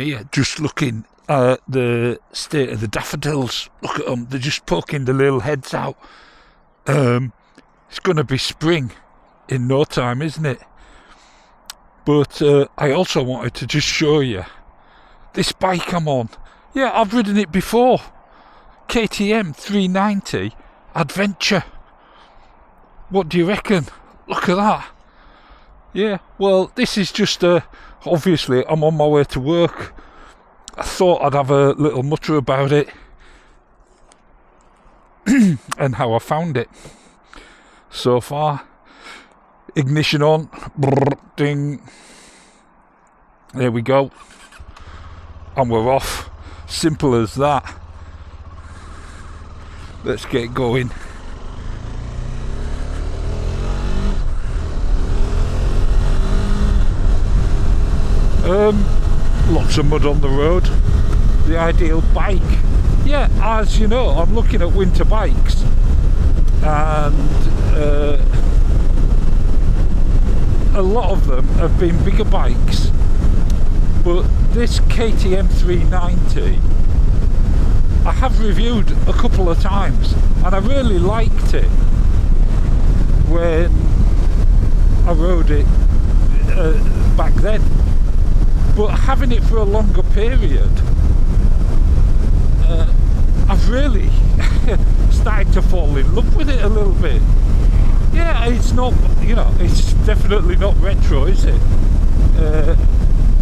here, just looking at the state of the daffodils. Look at them, they're just poking the little heads out. It's going to be spring in no time, isn't it? But I also wanted to just show you this bike I'm on. Yeah, I've ridden it before. KTM 390 Adventure. What do you reckon? Look at that. Yeah, well, this is just obviously I'm on my way to work. I thought I'd have a little mutter about it and how I found it so far. Ignition on, brrr, ding, there we go, and we're off. Simple as that. Let's get going. Lots of mud on the road. The ideal bike. Yeah, as you know, I'm looking at winter bikes, and a lot of them have been bigger bikes, but this KTM 390 I have reviewed a couple of times, and I really liked it when I rode it back then. But having it for a longer period, I've really started to fall in love with it a little bit. Yeah, it's not, you know, it's definitely not retro, is it?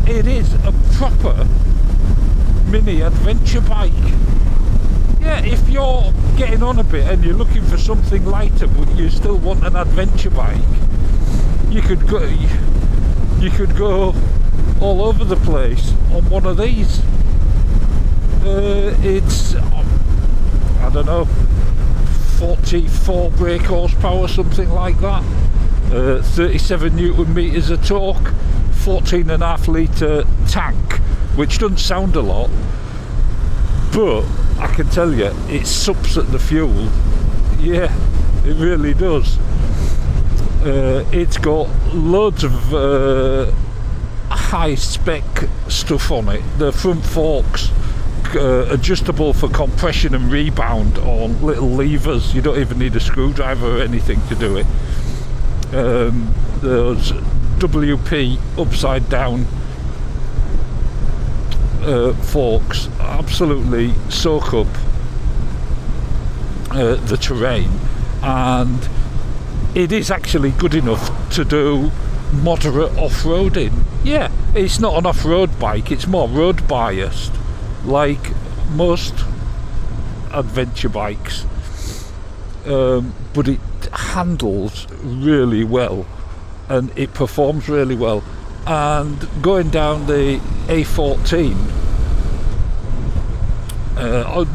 It is a proper mini adventure bike. Yeah, if you're getting on a bit and you're looking for something lighter but you still want an adventure bike, you could go all over the place on one of these. It's, I don't know, 44 brake horsepower, something like that, 37 newton meters of torque, 14.5 litre tank, which doesn't sound a lot, but I can tell you it sups at the fuel. Yeah, it really does. It's got loads of high spec stuff on it. The front forks adjustable for compression and rebound on little levers. You don't even need a screwdriver or anything to do it. Those WP upside down forks absolutely soak up the terrain, and it is actually good enough to do moderate off-roading. Yeah, it's not an off-road bike, it's more road biased, like most adventure bikes, but it handles really well and it performs really well. And going down the A14,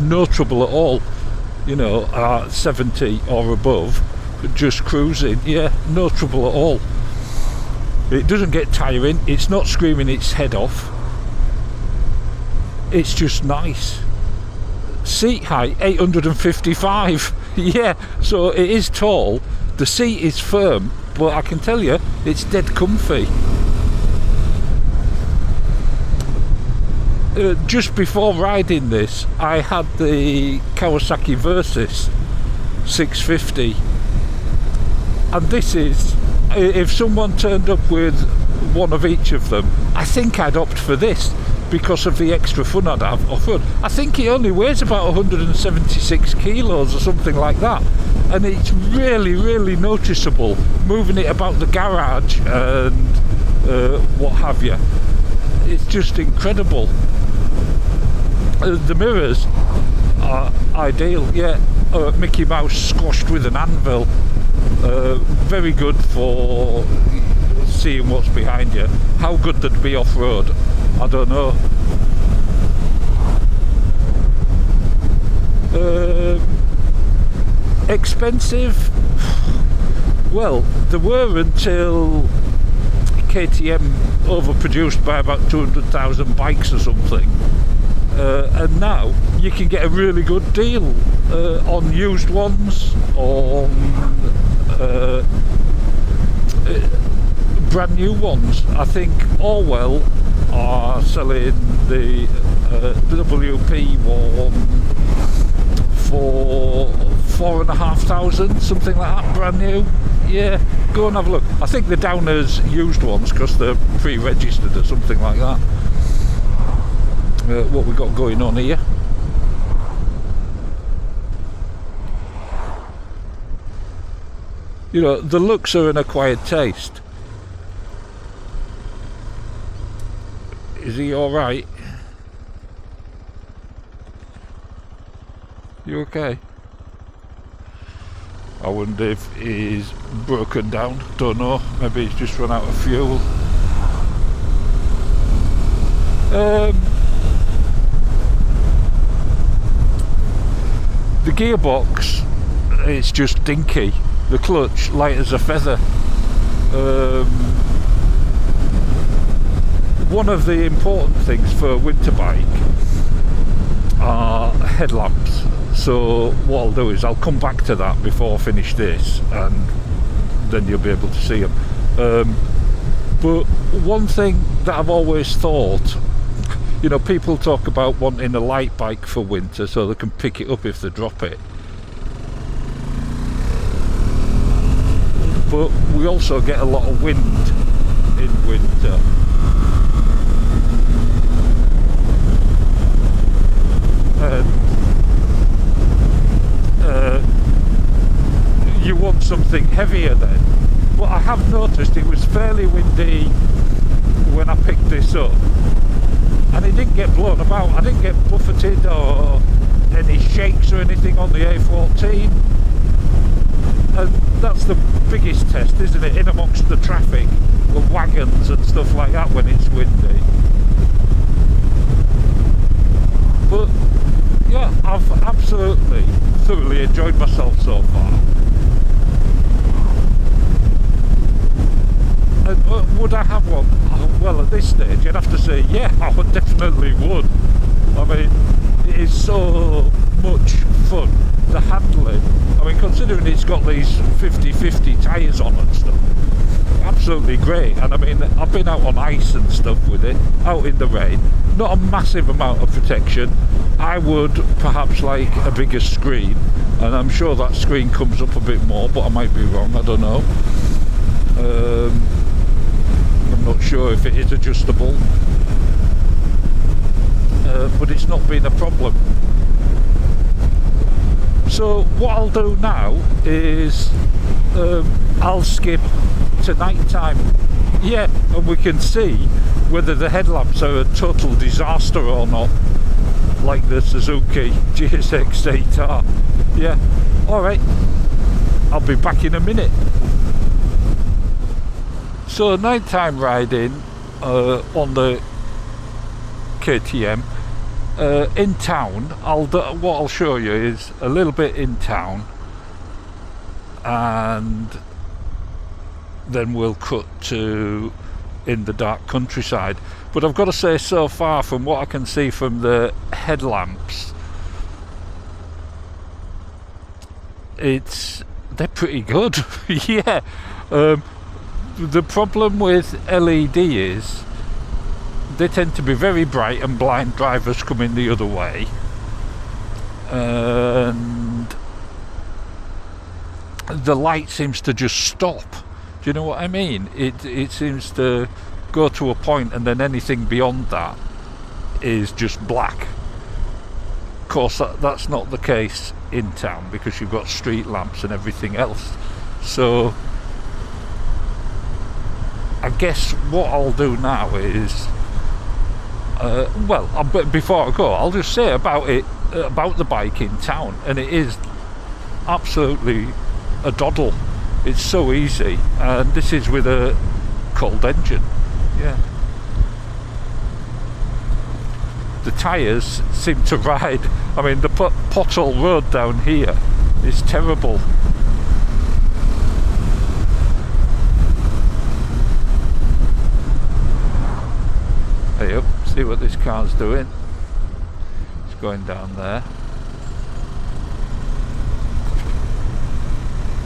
no trouble at all, you know, 70 or above, just cruising. Yeah, no trouble at all. It doesn't get tiring, it's not screaming its head off, it's just nice. Seat height 855. Yeah, so it is tall, the seat is firm, but I can tell you it's dead comfy. Just before riding this, I had the Kawasaki Versys 650, and this is, if someone turned up with one of each of them, I think I'd opt for this because of the extra fun I'd have off-road. I think it only weighs about 176 kilos or something like that, and it's really noticeable moving it about the garage and what have you. It's just incredible. The mirrors are ideal. Yeah, Mickey Mouse squashed with an anvil. Very good for seeing what's behind you. How good that'd be off-road, I don't know. Expensive? Well, they were until KTM overproduced by about 200,000 bikes or something. And now you can get a really good deal on used ones, on brand new ones. I think Orwell are selling the WP one for 4,500, something like that, brand new. Yeah, go and have a look. I think they're down as used ones because they're pre-registered or something like that. What we got going on here. You know, the looks are an acquired taste. Is he alright? You okay? I wonder if he's broken down. Don't know. Maybe he's just run out of fuel. The gearbox, it's just dinky. The clutch, light as a feather. One of the important things for a winter bike are headlamps. So what I'll do is I'll come back to that before I finish this, and then you'll be able to see them. But one thing that I've always thought, you know, people talk about wanting a light bike for winter so they can pick it up if they drop it. But we also get a lot of wind in winter. You want something heavier then. But I have noticed it was fairly windy when I picked this up, and it didn't get blown about. I didn't get buffeted or any shakes or anything on the A14. And that's the biggest test, isn't it? In amongst the traffic, the wagons and stuff like that when it's windy. But yeah, I've absolutely thoroughly enjoyed myself so far. And would I have one? Well, at this stage you'd have to say yeah, I would definitely would. I mean, it is so much fun, the handling. I mean, considering it's got these 50/50 tyres on and stuff, absolutely great. And I mean, I've been out on ice and stuff with it, out in the rain. Not a massive amount of protection. I would perhaps like a bigger screen, and I'm sure that screen comes up a bit more, but I might be wrong, I don't know. I'm not sure if it is adjustable, but it's not been a problem. So what I'll do now is I'll skip to night time. Yeah, and we can see whether the headlamps are a total disaster or not, like the Suzuki GSX-8R. Yeah, alright, I'll be back in a minute. So nighttime riding on the KTM in town. What I'll show you is a little bit in town, and then we'll cut to in the dark countryside. But I've got to say, so far from what I can see from the headlamps, they're pretty good. Yeah. The problem with LED is they tend to be very bright and blind drivers coming the other way, and the light seems to just stop. Do you know what I mean? It seems to go to a point, and then anything beyond that is just black. Of course, that's not the case in town because you've got street lamps and everything else. So I guess what I'll do now is, but before I go, I'll just say about the bike in town, and it is absolutely a doddle. It's so easy, and this is with a cold engine. Yeah. The tyres seem to ride. I mean, the pothole road down here is terrible. Hey up, see what this car's doing. It's going down there.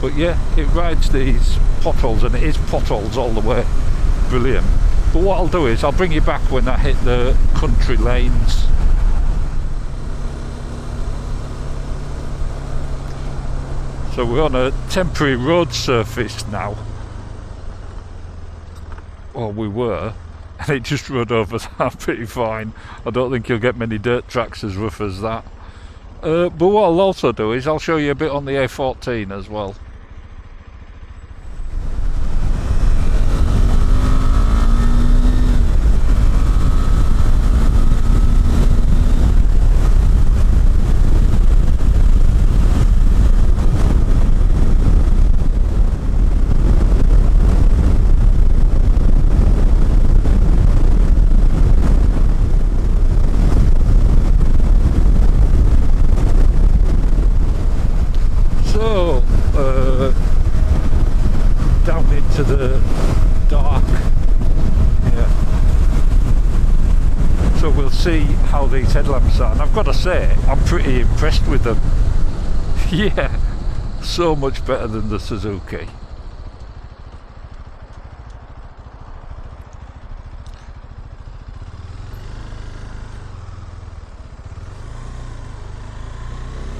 But yeah, it rides these potholes, and it is potholes all the way. Brilliant. But what I'll do is I'll bring you back when I hit the country lanes. So we're on a temporary road surface now. Or we were. And it just rode over that pretty fine. I don't think you'll get many dirt tracks as rough as that. But what I'll also do is I'll show you a bit on the A14 as well. Down into the dark here. So we'll see how these headlamps are, and I've got to say I'm pretty impressed with them. Yeah, so much better than the Suzuki.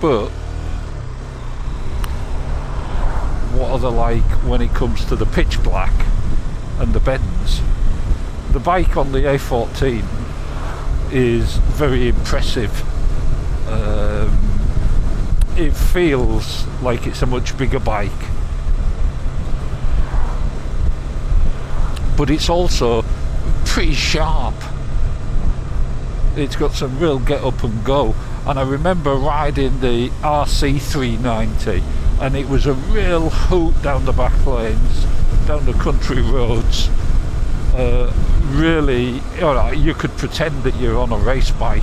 But what are they like when it comes to the pitch black and the bends? The bike on the A14 is very impressive. It feels like it's a much bigger bike, but it's also pretty sharp. It's got some real get up and go, and I remember riding the RC390 and it was a real hoot down the back lanes, down the country roads. Really, you could pretend that you're on a race bike,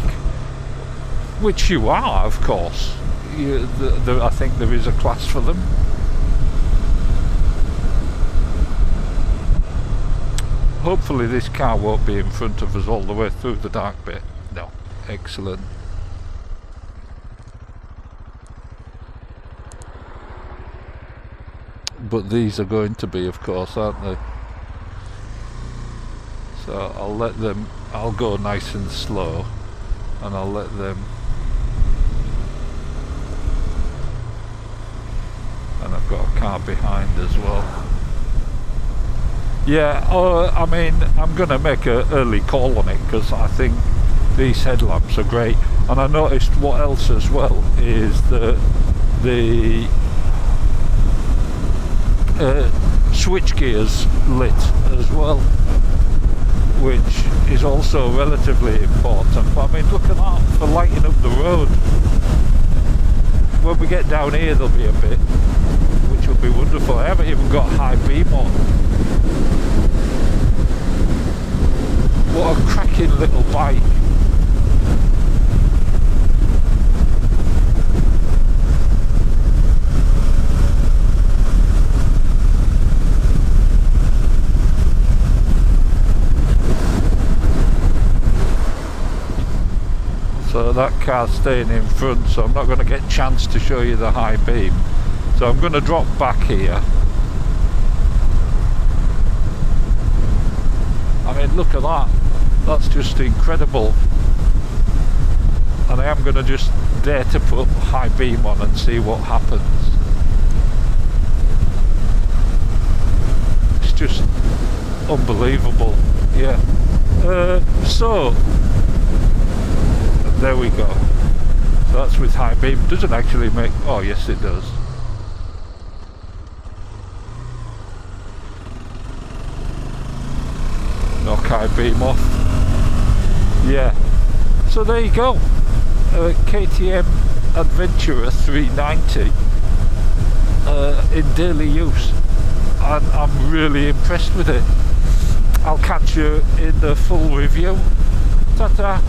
which you are, of course. I think there is a class for them. Hopefully this car won't be in front of us all the way through the dark bit. No, excellent. But these are going to be, of course, aren't they? So I'll go nice and slow, and I'll let them. And I've got a car behind as well. Yeah, I mean, I'm going to make an early call on it because I think these headlamps are great. And I noticed what else as well is that the switch gears lit as well, which is also relatively important. But I mean, look at that for lighting up the road. When we get down here there'll be a bit, which will be wonderful. I haven't even got high beam on. What a cracking little bike. So that car's staying in front, so I'm not going to get a chance to show you the high beam. So I'm going to drop back here. I mean, look at that. That's just incredible. And I am going to just dare to put high beam on and see what happens. It's just unbelievable. Yeah. So there we go. So that's with high beam. Doesn't actually make... Oh yes it does. Knock high beam off. Yeah. So there you go. KTM Adventurer 390 in daily use. And I'm really impressed with it. I'll catch you in the full review. Ta-ta.